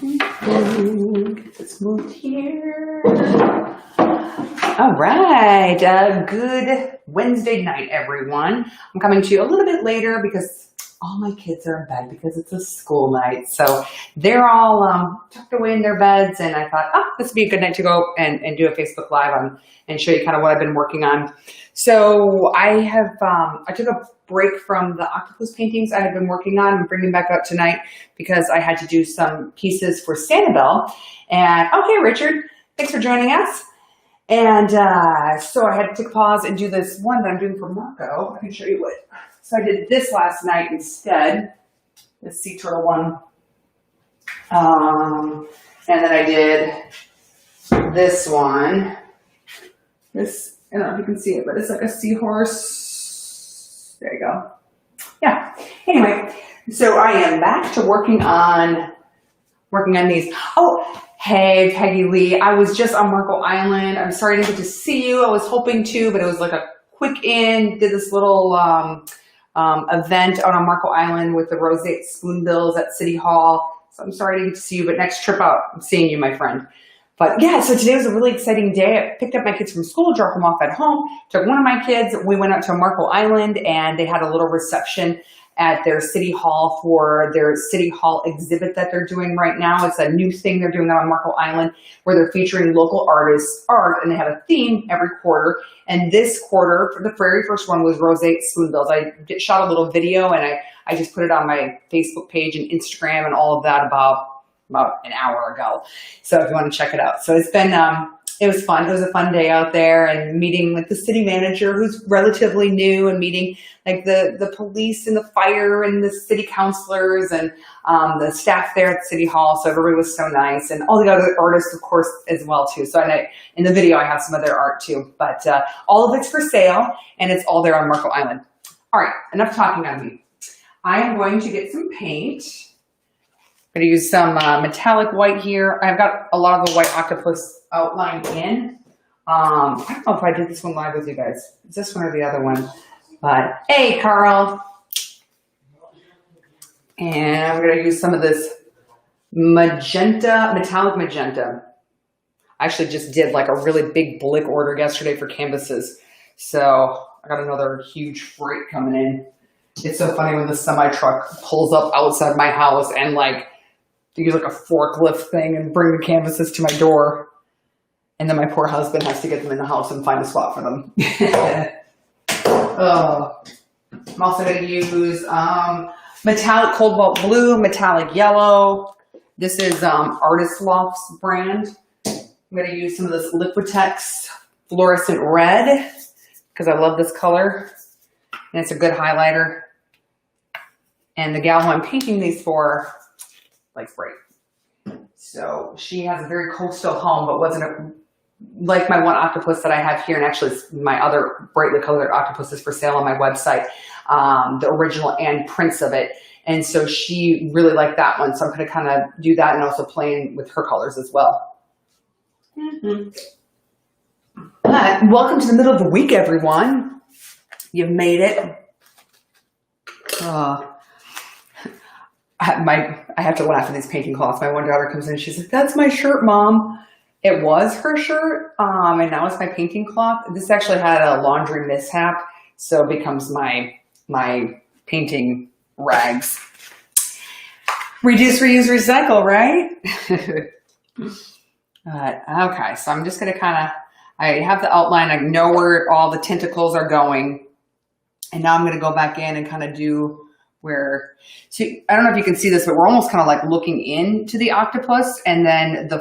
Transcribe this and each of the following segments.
Get this moved here. All right. Good Wednesday night, everyone. I'm coming to you a little bit later because all my kids are in bed because it's a school night. So they're all tucked away in their beds. And I thought, this would be a good night to go and do a Facebook Live and show you kind of what I've been working on. So I took a break from the octopus paintings I had been working on and bringing back up tonight because I had to do some pieces for Sanibel. And okay, Richard, thanks for joining us. And so I had to take a pause and do this one that I'm doing for Marco. I can show you what. So I did this last night instead, the sea turtle one. And then I did this one. This, I don't know if you can see it, but it's like a seahorse. There you go. Yeah. Anyway, so I am back to working on these. Oh, hey, Peggy Lee. I was just on Marco Island. I'm sorry I didn't get to see you. I was hoping to, but it was like a quick in. Did this little event out on Marco Island with the roseate spoonbills at City Hall. So I'm sorry I didn't get to see you, but next trip out, I'm seeing you, my friend. But yeah, so today was a really exciting day. I picked up my kids from school, dropped them off at home, took one of my kids. We went out to Marco Island and they had a little reception at their City Hall for their City Hall exhibit that they're doing right now. It's a new thing they're doing out on Marco Island where they're featuring local artists' art, and they have a theme every quarter. And this quarter, the very first one was roseate spoonbills. I shot a little video and I just put it on my Facebook page and Instagram and all of that about an hour ago. So if you want to check it out. So it's been, it was fun. It was a fun day out there and meeting with the city manager who's relatively new and meeting like the police and the fire and the city councilors and the staff there at City Hall. So everybody was so nice and all the other artists, of course, as well too. So in the video, I have some of their art too, but all of it's for sale and it's all there on Marco Island. All right, enough talking on me. I am going to get some paint. I'm going to use some metallic white here. I've got a lot of the white octopus outlined in. I don't know if I did this one live with you guys. Is this one or the other one? But hey, Carl. And I'm going to use some of this magenta, metallic magenta. I actually just did like a really big Blick order yesterday for canvases. So I got another huge freight coming in. It's so funny when the semi truck pulls up outside my house and like, to use like a forklift thing and bring the canvases to my door. And then my poor husband has to get them in the house and find a spot for them. I'm also going to use metallic cobalt blue, metallic yellow. This is Artist Loft's brand. I'm going to use some of this Liquitex fluorescent red because I love this color. And it's a good highlighter. And the gal who I'm painting these for likes bright. So she has a very coastal home, but wasn't like my one octopus that I have here. And actually my other brightly colored octopus is for sale on my website, the original and prints of it. And so she really liked that one. So I'm going to kind of do that and also playing with her colors as well. Welcome to the middle of the week, everyone. You've made it. I have to laugh at these painting cloths. My one daughter comes in and she's like, "That's my shirt, Mom." It was her shirt, and now it's my painting cloth. This actually had a laundry mishap, so it becomes my painting rags. Reduce, reuse, recycle, right? Okay, so I'm just going to I have the outline. I know where all the tentacles are going. And now I'm going to go back in and kind of do where, so I don't know if you can see this, but we're almost kind of like looking into the octopus, and then the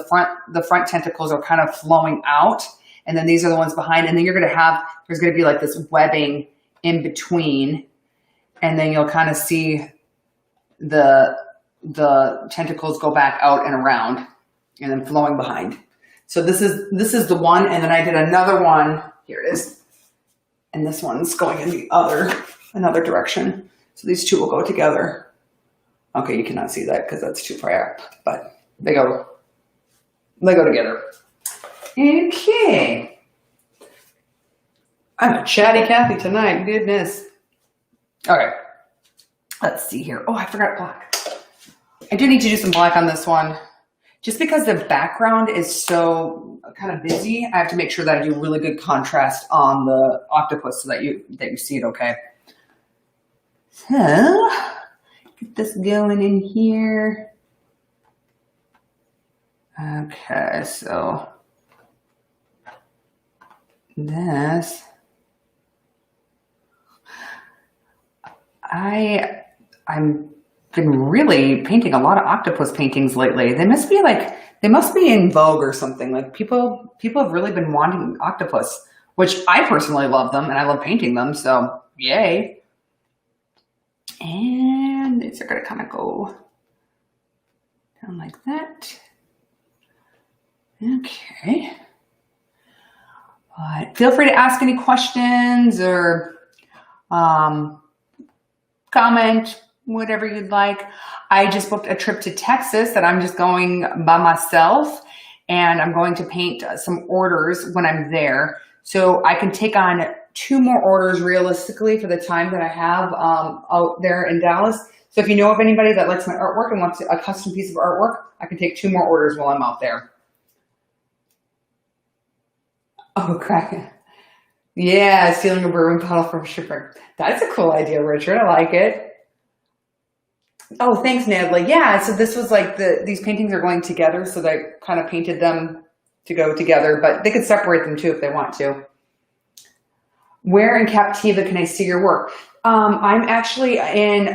front tentacles are kind of flowing out. And then these are the ones behind. And then you're going to have, there's going to be like this webbing in between. And then you'll kind of see the tentacles go back out and around and then flowing behind. So this is the one. And then I did another one. Here it is. And this one's going in the another direction. So these two will go together. Okay, you cannot see that because that's too far up, but they go together. Okay. I'm a chatty Cathy tonight, goodness. Okay, let's see here. Oh, I forgot black. I do need to do some black on this one. just because the background is so kind of busy, I have to make sure that I do really good contrast on the octopus so that you see it okay. So, get this going in here. Okay, so this, I'm been really painting a lot of octopus paintings lately. They must be in vogue or something. Like people have really been wanting octopus, which I personally love them and I love painting them. So yay. And these are going to kind of go down like that. Okay. Feel free to ask any questions or comment, whatever you'd like. I just booked a trip to Texas that I'm just going by myself, and I'm going to paint some orders when I'm there. So I can take on 2 more orders realistically for the time that I have out there in Dallas. So if you know of anybody that likes my artwork and wants a custom piece of artwork, I can take 2 more orders while I'm out there. Oh, cracking. Yeah, stealing a bourbon bottle from shipwreck. That's a cool idea, Richard. I like it. Oh, thanks, Natalie. Yeah, so this was like these paintings are going together, so they kind of painted them to go together, but they could separate them too if they want to. Where in Captiva can I see your work? I'm actually in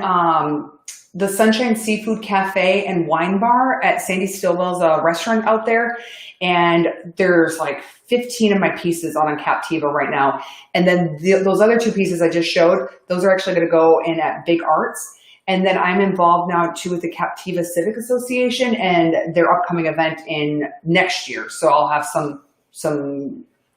the Sunshine Seafood Cafe and Wine Bar at Sandy Stillwell's restaurant out there. And there's like 15 of my pieces on Captiva right now. And then those other 2 pieces I just showed, those are actually going to go in at Big Arts. And then I'm involved now too with the Captiva Civic Association and their upcoming event in next year. So I'll have some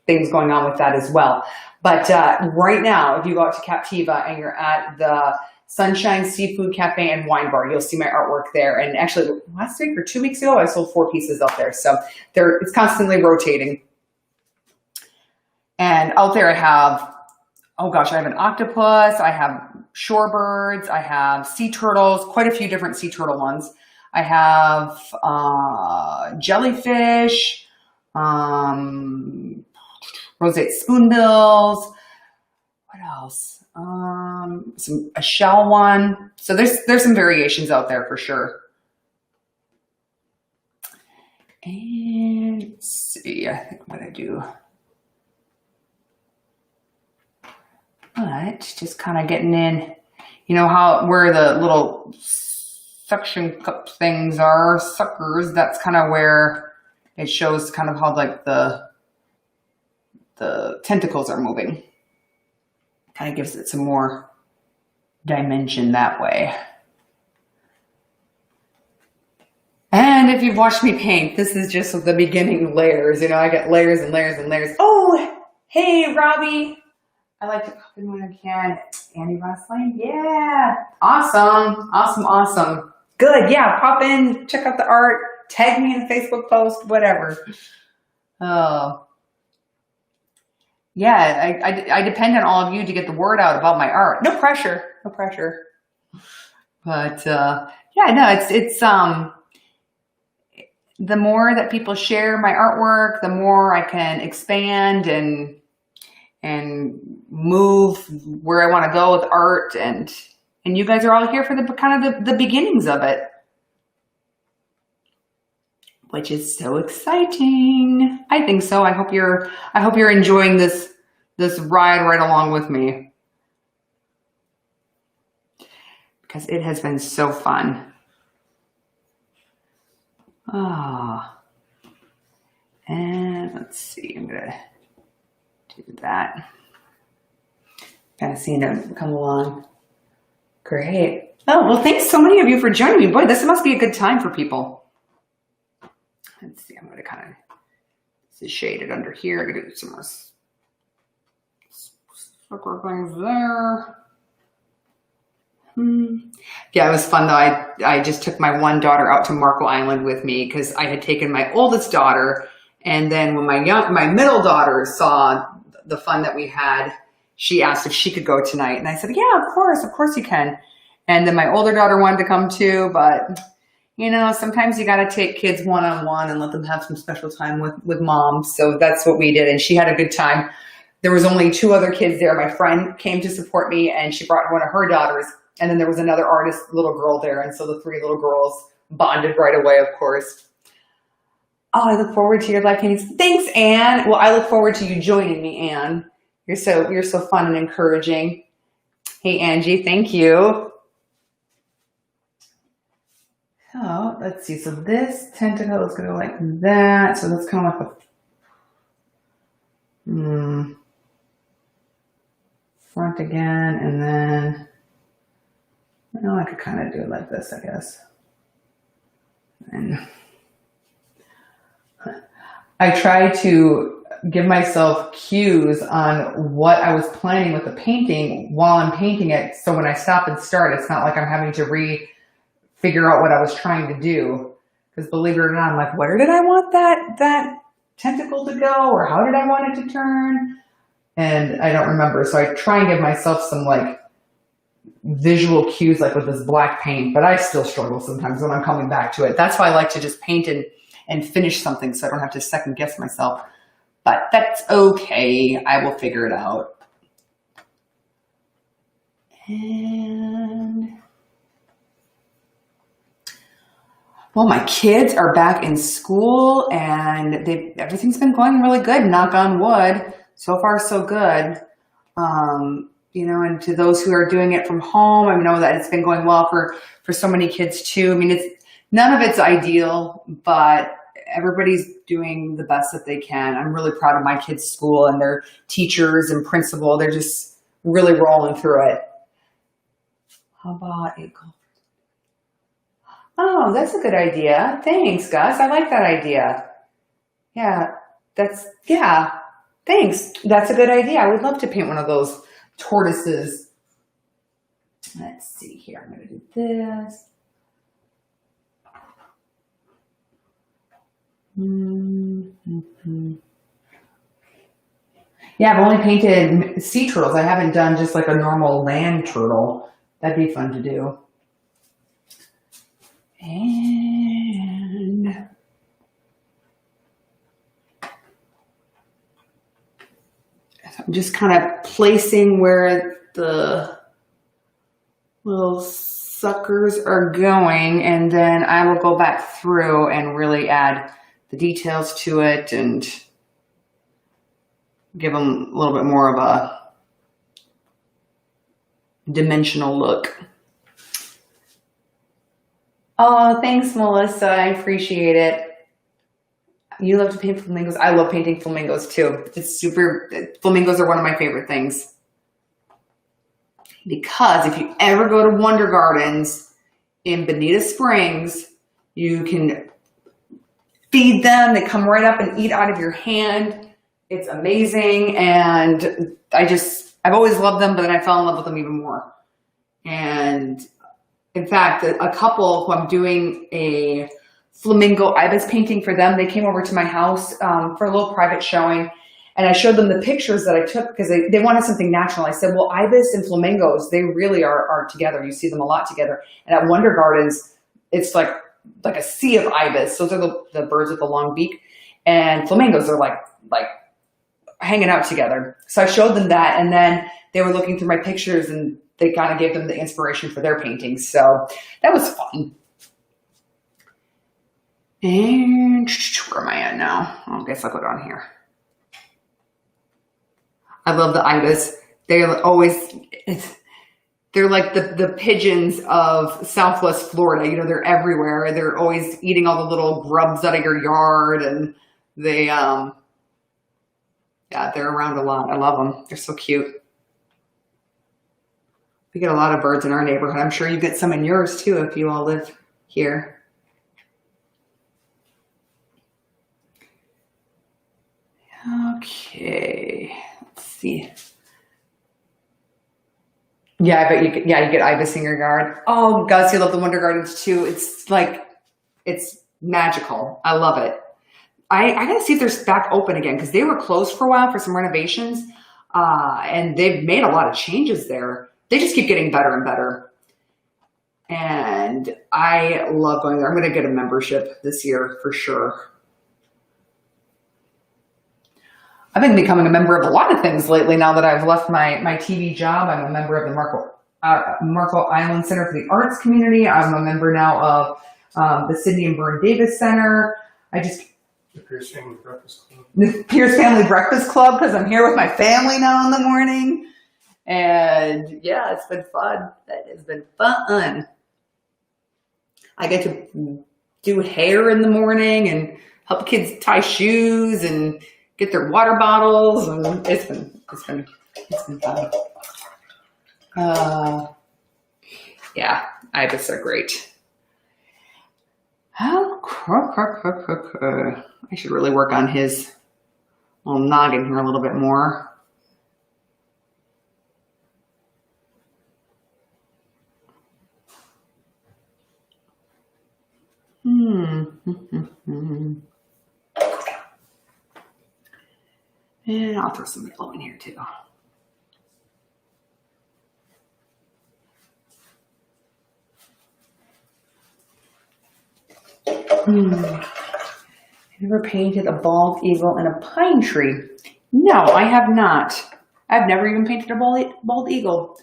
things going on with that as well. But right now, if you go out to Captiva and you're at the Sunshine Seafood Cafe and Wine Bar, you'll see my artwork there. And actually last week or 2 weeks ago, I sold 4 pieces out there. So it's constantly rotating. And out there I have, oh gosh, I have an octopus, I have shorebirds, I have sea turtles, quite a few different sea turtle ones. I have jellyfish, roseate spoonbills. What else? A shell one. So there's some variations out there for sure. And let's see, I think what I do. But just kind of getting in, you know where the little suction cup things are, suckers, that's kind of where it shows kind of how like the tentacles are moving. Kind of gives it some more dimension that way. And if you've watched me paint, this is just the beginning layers. You know, I get layers and layers and layers. Oh, hey, Robbie. I like to pop in when I can. Andy Wrestling. Yeah. Awesome. Awesome. Awesome. Good. Yeah. Pop in, check out the art, tag me in a Facebook post, whatever. Oh. Yeah. I depend on all of you to get the word out about my art. No pressure. No pressure. But, yeah, no, it's, the more that people share my artwork, the more I can expand and move where I want to go with art, and you guys are all here for the kind of the beginnings of it, which is so exciting. I think so. I hope you're enjoying this ride right along with me, because it has been so fun. And let's see, I'm gonna do that. Kind of seeing it come along. Great. Oh, well, thanks so many of you for joining me. Boy, this must be a good time for people. Let's see, I'm gonna kind of, this is shaded under here. I'm gonna do some more circle things there. Yeah, it was fun though. I just took my one daughter out to Marco Island with me because I had taken my oldest daughter, and then when my middle daughter saw the fun that we had, she asked if she could go tonight, and I said, yeah, of course you can. And then my older daughter wanted to come too, but You know, sometimes you got to take kids one-on-one and let them have some special time with mom. So that's what we did. And she had a good time. There was only 2 other kids there. My friend came to support me and she brought one of her daughters. And then there was another artist, little girl there. And so the 3 little girls bonded right away, of course. Oh, I look forward to your live paintings. Thanks, Anne. Well, I look forward to you joining me, Anne. You're so fun and encouraging. Hey, Angie, thank you. So let's see. So this tentacle is going to go like that. So that's kind of like a front again, and then I could kind of do it like this, I guess. And I try to give myself cues on what I was planning with the painting while I'm painting it. So when I stop and start, it's not like I'm having to figure out what I was trying to do. Because believe it or not, I'm like, where did I want that tentacle to go? Or how did I want it to turn? And I don't remember. So I try and give myself some like visual cues, like with this black paint, but I still struggle sometimes when I'm coming back to it. That's why I like to just paint and finish something so I don't have to second guess myself. But that's okay. I will figure it out. And well, my kids are back in school and everything's been going really good, knock on wood. So far, so good. And to those who are doing it from home, I know that it's been going well for so many kids too. I mean, none of it's ideal, but everybody's doing the best that they can. I'm really proud of my kids' school and their teachers and principal. They're just really rolling through it. How about a golf? Oh, that's a good idea. Thanks, Gus. I like that idea. Yeah, thanks. That's a good idea. I would love to paint one of those tortoises. Let's see here. I'm going to do this. Yeah, I've only painted sea turtles. I haven't done just like a normal land turtle. That'd be fun to do. And I'm just kind of placing where the little suckers are going, and then I will go back through and really add the details to it and give them a little bit more of a dimensional look. Oh, thanks, Melissa. I appreciate it. You love to paint flamingos. I love painting flamingos too. Flamingos are one of my favorite things. Because if you ever go to Wonder Gardens in Bonita Springs, you can feed them. They come right up and eat out of your hand. It's amazing. And I've always loved them, but then I fell in love with them even more. And in fact, a couple who I'm doing a flamingo ibis painting for them, they came over to my house for a little private showing. And I showed them the pictures that I took because they wanted something natural. I said, well, ibis and flamingos, they really are together. You see them a lot together. And at Wonder Gardens, it's like a sea of ibis. Those are the birds with the long beak. And flamingos are like hanging out together. So I showed them that. And then they were looking through my pictures and they kind of gave them the inspiration for their paintings. So that was fun. And where am I at now? I guess I'll go down here. I love the ibis. They're like the pigeons of Southwest Florida. They're everywhere. They're always eating all the little grubs out of your yard, and they're around a lot. I love them. They're so cute. We get a lot of birds in our neighborhood. I'm sure you get some in yours too if you all live here. Okay, let's see. Yeah, I bet you get ibis in your yard. Oh, Gus, you love the Wonder Gardens too. It's magical. I love it. I gotta see if they're back open again because they were closed for a while for some renovations, and they've made a lot of changes there. They just keep getting better and better. And I love going there. I'm going to get a membership this year for sure. I've been becoming a member of a lot of things lately now that I've left my TV job. I'm a member of the Marco Island Center for the Arts Community. I'm a member now of the Sidney and Vern Davis Center. The Pierce Family Breakfast Club. The Pierce Family Breakfast Club, because I'm here with my family now in the morning. And yeah, it's been fun. That has been fun. I get to do hair in the morning and help kids tie shoes and get their water bottles, and it's been fun. Yeah, Ibis are great. I should really work on his little noggin here a little bit more. And I'll throw some yellow in here too. I never painted a bald eagle and a pine tree. No, I have not. I've never even painted a bald eagle.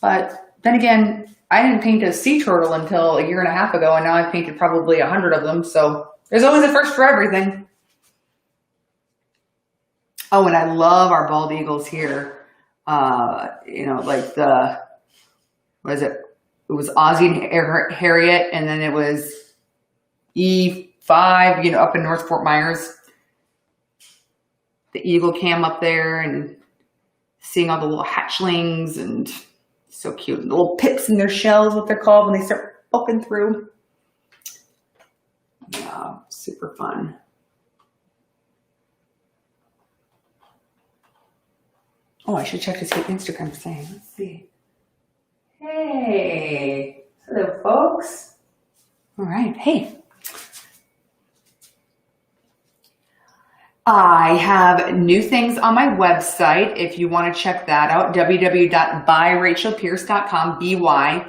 But then again, I didn't paint a sea turtle until a year and a half ago, and now I've painted probably 100 of them. So there's always a first for everything. Oh, and I love our bald eagles here. Like what is it? It was Ozzie and Harriet, and then it was E5, up in North Fort Myers. The eagle cam up there and seeing all the little hatchlings, and so cute. The little pips in their shells, what they're called, when they start poking through. Yeah, super fun. Oh, I should check to see what Instagram's saying. Let's see. Hey. Hello, folks. All right. Hey. I have new things on my website if you want to check that out, www.byrachelpierce.com, BY.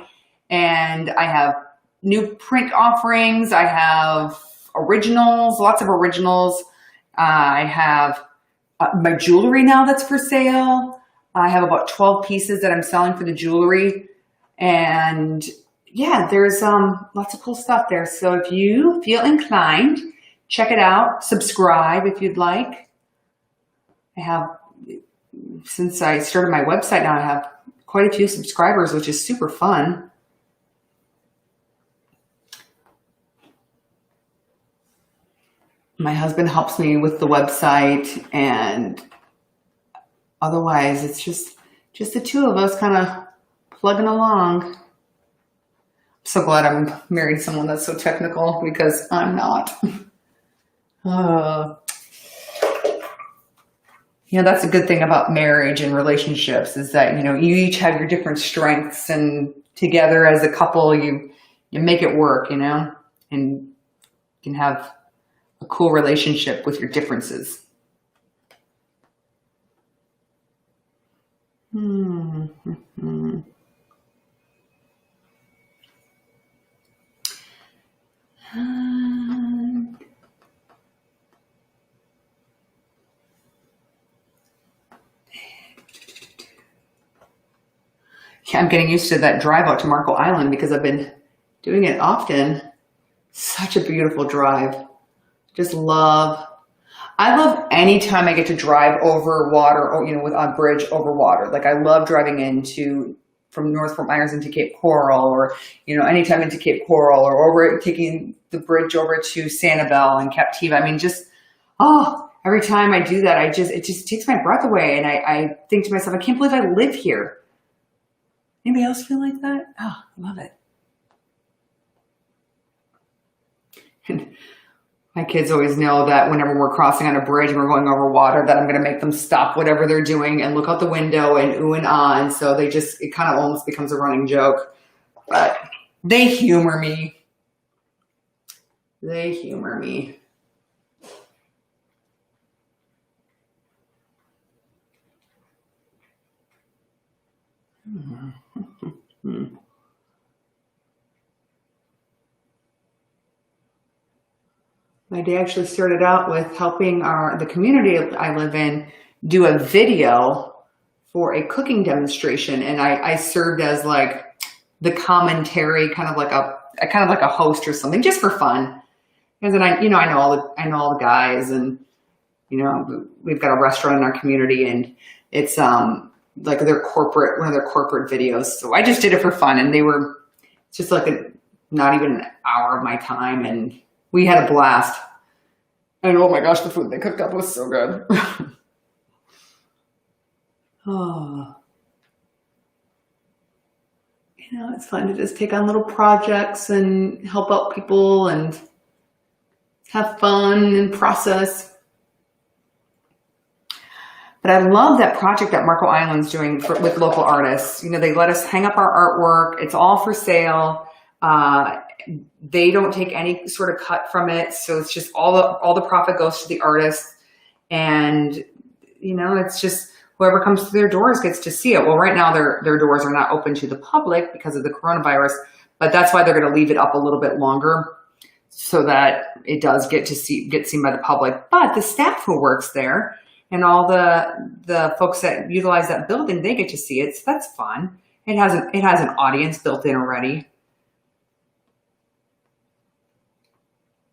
And I have new print offerings. I have originals, lots of originals. I have my jewelry now that's for sale. I have about 12 pieces that I'm selling for the jewelry. And yeah, there's lots of cool stuff there. So if you feel inclined, check it out. Subscribe if you'd like. Since I started my website now, I have quite a few subscribers, which is super fun. My husband helps me with the website, and otherwise it's just the two of us kind of plugging along. I'm so glad I'm married to someone that's so technical, because I'm not. That's a good thing about marriage and relationships, is that, you each have your different strengths, and together as a couple, you make it work, and you can have a cool relationship with your differences. I'm getting used to that drive out to Marco Island because I've been doing it often. Such a beautiful drive. I love any time I get to drive over water, or, on bridge over water. Like, I love driving from North Fort Myers into Cape Coral, or, anytime into Cape Coral, or taking the bridge over to Sanibel and Captiva. I mean, every time I do that, it just takes my breath away. And I think to myself, I can't believe I live here. Anybody else feel like that? Oh, I love it. And my kids always know that whenever we're crossing on a bridge and we're going over water, that I'm going to make them stop whatever they're doing and look out the window and ooh and ah. And so it kind of almost becomes a running joke. But they humor me. My day actually started out with helping the community I live in do a video for a cooking demonstration, and I served as like the commentary, kind of like a host or something, just for fun. Because then I know all the guys, and we've got a restaurant in our community, and it's like one of their corporate videos. So I just did it for fun, and it's just like not even an hour of my time, and we had a blast. And oh my gosh, the food they cooked up was so good. Oh. It's fun to just take on little projects and help out people and have fun and process. But I love that project that Marco Island's doing with local artists. They let us hang up our artwork. It's all for sale. They don't take any sort of cut from it. So it's just all the profit goes to the artist. And, it's just whoever comes through their doors gets to see it. Well, right now their doors are not open to the public because of the coronavirus, but that's why they're going to leave it up a little bit longer so that it does get seen by the public. But the staff who works there and all the folks that utilize that building, they get to see it. So that's fun. It has an audience built in already.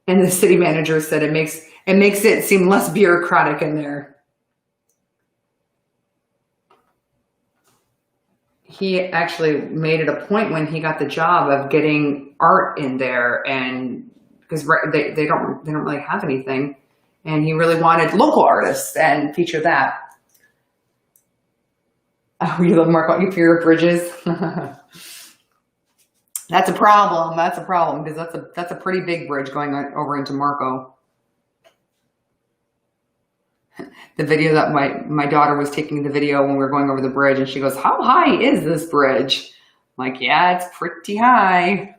And the city manager said it makes it seem less bureaucratic in there. He actually made it a point when he got the job of getting art in there, and because they don't really have anything, and he really wanted local artists and feature that. Oh, you love Marco? You fear of bridges? That's a problem. That's a problem because that's a pretty big bridge going over into Marco. The video that my daughter was taking the video when we were going over the bridge, and she goes, "How high is this bridge?" I'm like, "Yeah, it's pretty high."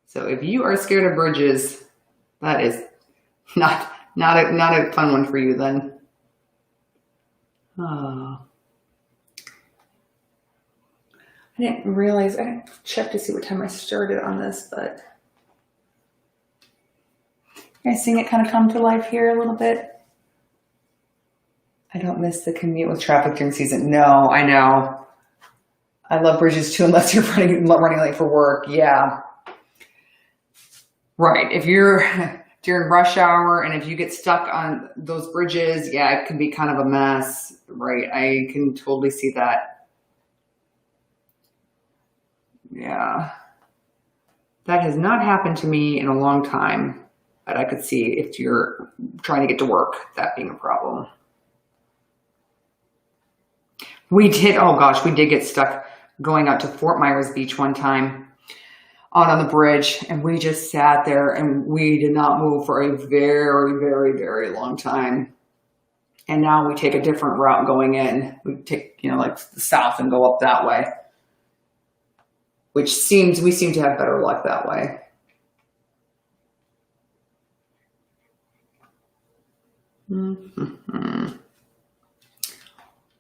So if you are scared of bridges, that is not a fun one for you then. Oh. I didn't realize, I didn't check to see what time I started on this, but you guys seeing it kind of come to life here a little bit? I don't miss the commute with traffic during season. No, I know. I love bridges too, unless you're running late for work. Yeah. Right. If you're during rush hour and if you get stuck on those bridges, yeah, it can be kind of a mess. Right. I can totally see that. Yeah, that has not happened to me in a long time, but I could see if you're trying to get to work, that being a problem. We did get stuck going out to Fort Myers Beach one time out on the bridge, and we just sat there and we did not move for a very, very, very long time. And now we take a different route going in. We take, like the south and go up that way. We seem to have better luck that way. Mm-hmm.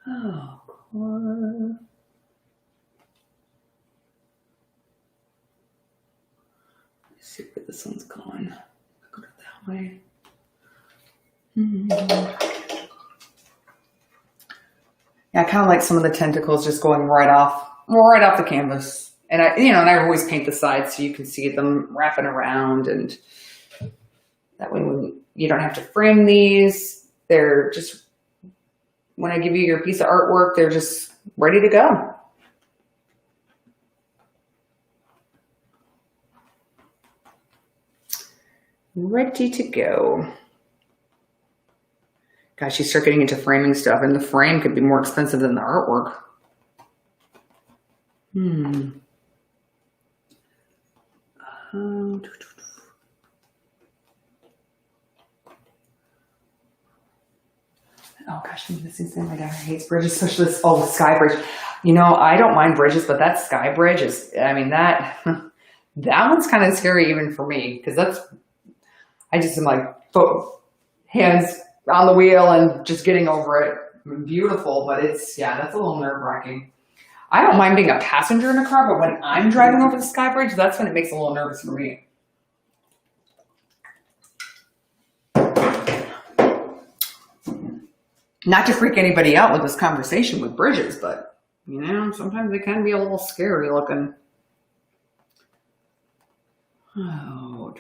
Oh, God. Let's see where this one's going. Go that way. Mm-hmm. Yeah, I kind of like some of the tentacles just going right off the canvas. And I always paint the sides so you can see them wrapping around, and that way when you don't have to frame these, they're just, when I give you your piece of artwork, they're just ready to go. Ready to go. Gosh, you start getting into framing stuff, and the frame could be more expensive than the artwork. Oh gosh, I'm missing something. My daughter hates bridges, especially the Sky Bridge. I don't mind bridges, but that Sky Bridge is, that one's kind of scary even for me, because I just am like, hands on the wheel and just getting over it. Beautiful, but that's a little nerve-wracking. I don't mind being a passenger in a car, but when I'm driving over the Sky Bridge, that's when it makes it a little nervous for me. Not to freak anybody out with this conversation with bridges, but, you know, sometimes they can be a little scary looking. Oh.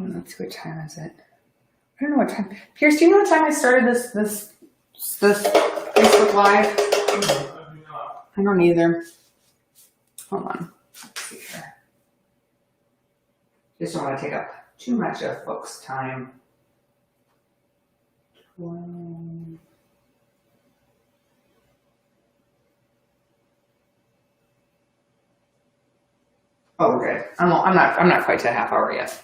Let's see, what time is it? I don't know what time. Pierce, do you know what time I started this Facebook Live? I don't either. Hold on. Let's see here. Just don't want to take up too much of folks' time. 12. Oh, we're good. I'm not quite to a half hour yet.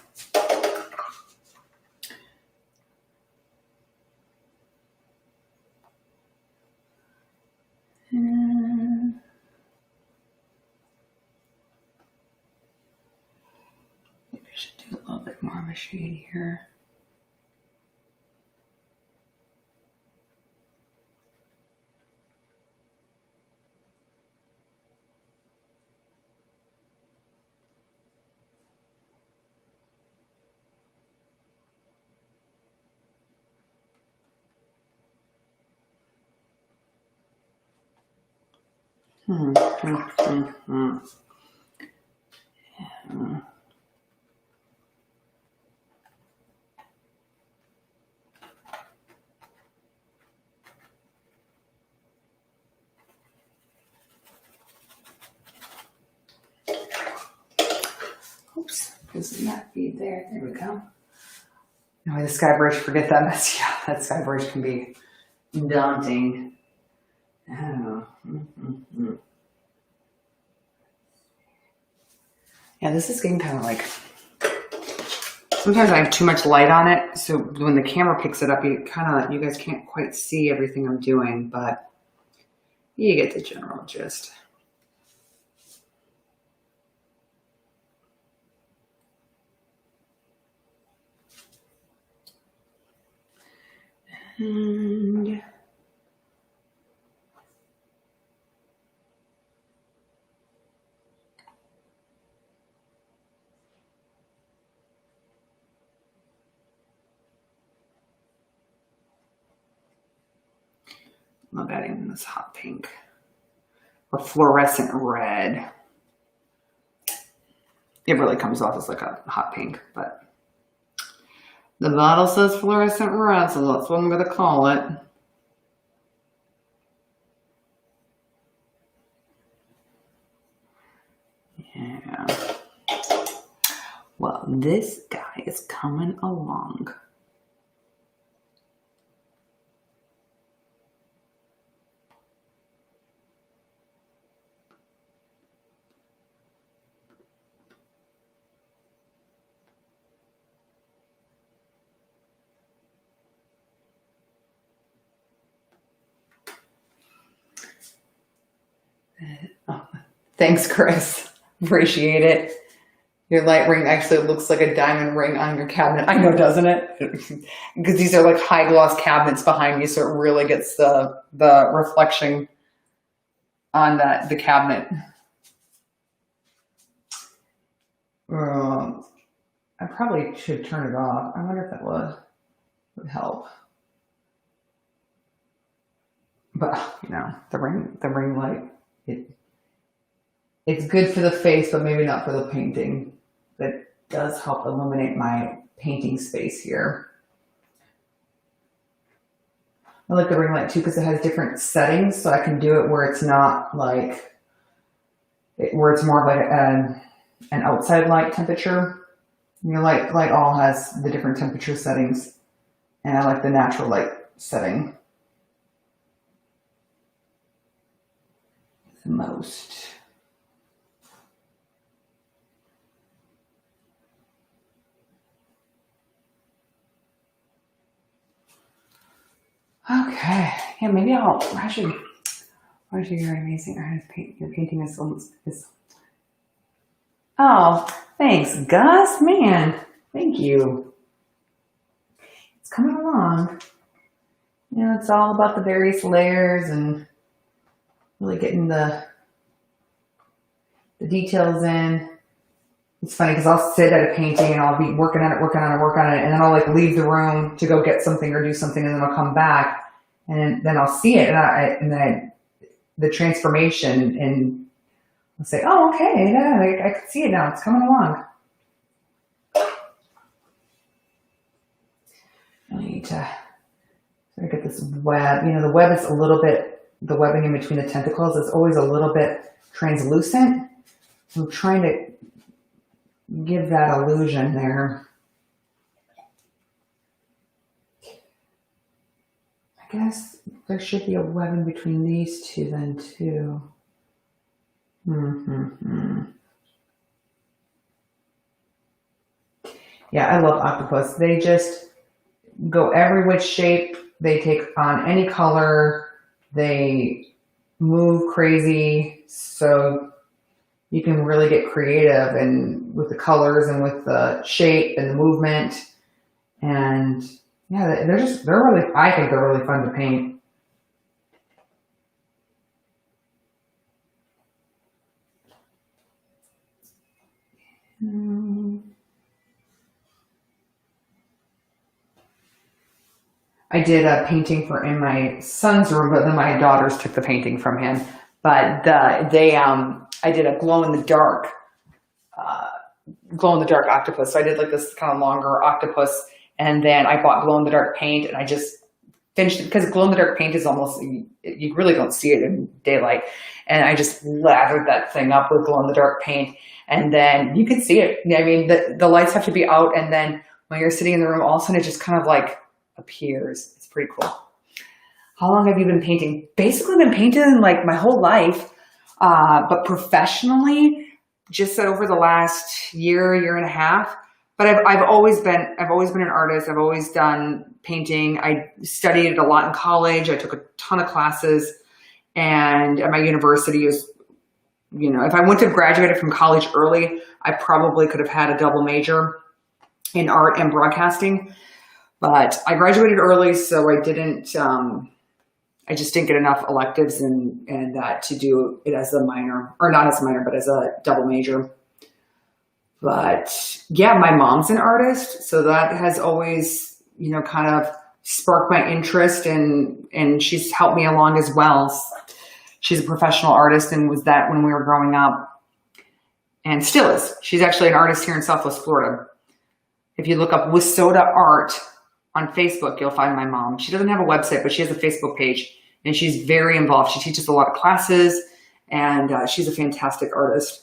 Maybe I should do a little bit more of a shade here. Yeah. Oops, does not be there. There we go. No, the sky bridge, forget that mess. Yeah, that sky bridge can be daunting. Oh. Yeah, this is getting kind of like, sometimes I have too much light on it, so when the camera picks it up, you guys can't quite see everything I'm doing, but you get the general gist. And love adding this hot pink or fluorescent red. It really comes off as like a hot pink, but the bottle says fluorescent red, so that's what I'm going to call it. Yeah. Well, this guy is coming along. Oh, thanks, Chris. Appreciate it. Your light ring actually looks like a diamond ring on your cabinet. I know, doesn't it? Because these are like high gloss cabinets behind me, so it really gets the reflection on the cabinet. I probably should turn it off. I wonder if that would help. But you know, the ring light, it's good for the face, but maybe not for the painting. That does help illuminate my painting space here. I like the ring light too because it has different settings, so I can do it where it's not like, where it's more like an outside light temperature. Your light all has the different temperature settings, and I like the natural light setting the most. Okay, yeah, maybe actually, you're amazing artist. Your painting is. Oh, thanks, Gus. Man, thank you. it's coming along. You know, it's all about the various layers and really getting the details in. It's funny because I'll sit at a painting and I'll be working on it, and then I'll like leave the room to go get something or do something, and then I'll come back and then I'll see it, and then the transformation, and I'll say, oh, okay, yeah, I can see it now. It's coming along. I need to get this web. You know, the web is a little bit, the webbing in between the tentacles is always a little bit translucent. I'm trying to give that illusion there. I guess there should be a web in between these two then too. Yeah, I love octopus. They just go every which shape. They take on any color. They move crazy. So you can really get creative and with the colors and with the shape and the movement. And yeah, I think they're really fun to paint. I did a painting in my son's room, but then my daughters took the painting from him. But I did a glow in the dark octopus. So I did like this kind of longer octopus, and then I bought glow in the dark paint, and I just finished it because glow in the dark paint is almost, you really don't see it in daylight. And I just lathered that thing up with glow in the dark paint, and then you can see it. I mean, the lights have to be out, and then when you're sitting in the room, all of a sudden it just kind of like appears. It's pretty cool. How long have you been painting? Basically been painting like my whole life, but professionally just over the last year and a half. But I've always been an artist. I've always done painting. I studied it a lot in college. I took a ton of classes, and at my university is, you know, if I wouldn't have graduated from college early, I probably could have had a double major in art and broadcasting. But I graduated early, so I didn't. I just didn't get enough electives and to do it as a minor, or not as a minor, but as a double major. But yeah, my mom's an artist, so that has always, you know, kind of sparked my interest, and she's helped me along as well. She's a professional artist and was that when we were growing up, and still is. She's actually an artist here in Southwest Florida. If you look up Wisoda Art on Facebook, you'll find my mom. She doesn't have a website, but she has a Facebook page, and she's very involved. She teaches a lot of classes, and she's a fantastic artist.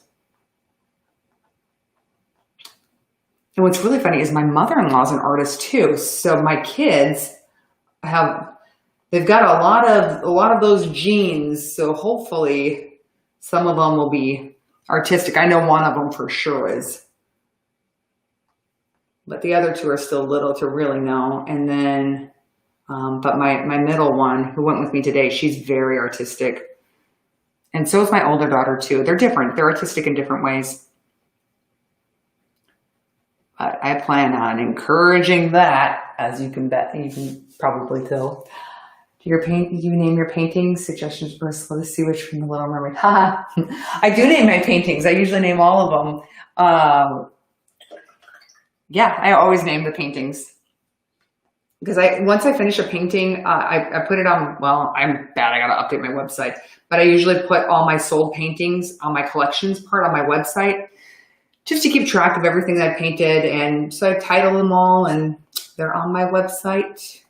And what's really funny is my mother-in-law is an artist too. So my kids they've got a lot of those genes. So hopefully some of them will be artistic. I know one of them for sure is. But the other two are still little to really know. And then, but my middle one, who went with me today, she's very artistic. And so is my older daughter too. They're different. They're artistic in different ways. But I plan on encouraging that, as you can bet. You can probably tell. Do you name your paintings? Suggestions first. Let's see which from the Little Mermaid. I do name my paintings. I usually name all of them. Yeah, I always name the paintings. Because once I finish a painting, I put it on, well, I'm bad, I gotta update my website. But I usually put all my sold paintings on my collections part on my website, just to keep track of everything that I painted. And so I title them all, and they're on my website.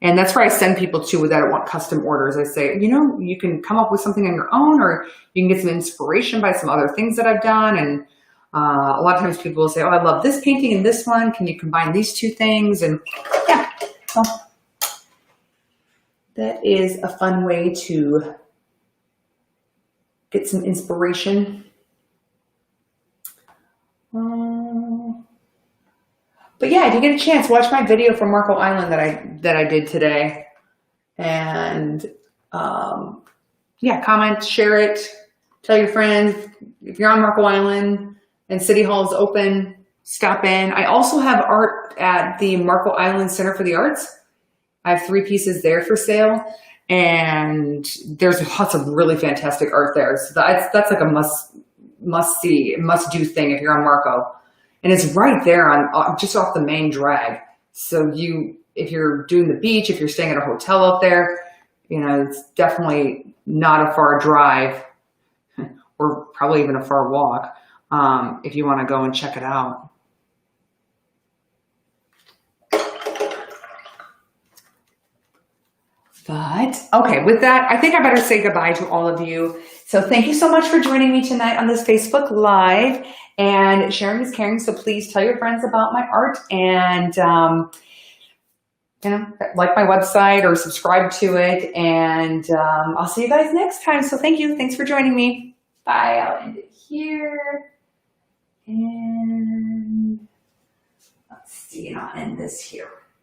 And that's where I send people to that want custom orders. I say, you know, you can come up with something on your own, or you can get some inspiration by some other things that I've done. And a lot of times people will say, oh, I love this painting and this one. Can you combine these two things? And yeah, so that is a fun way to get some inspiration. But yeah, if you get a chance, watch my video from Marco Island that I did today. And yeah, comment, share it, tell your friends. If you're on Marco Island and City Hall is open, stop in. I also have art at the Marco Island Center for the Arts. I have 3 pieces there for sale, and there's lots of really fantastic art there. So that's like a must see, must do thing if you're on Marco. And it's right there on just off the main drag. So if you're doing the beach, if you're staying at a hotel up there, you know, it's definitely not a far drive or probably even a far walk if you want to go and check it out. But okay, with that, I think I better say goodbye to all of you. So thank you so much for joining me tonight on this Facebook Live, and sharing is caring. So please tell your friends about my art, and you know, like my website or subscribe to it. And I'll see you guys next time. So thank you. Thanks for joining me. Bye. I'll end it here. And let's see, and I'll end this here.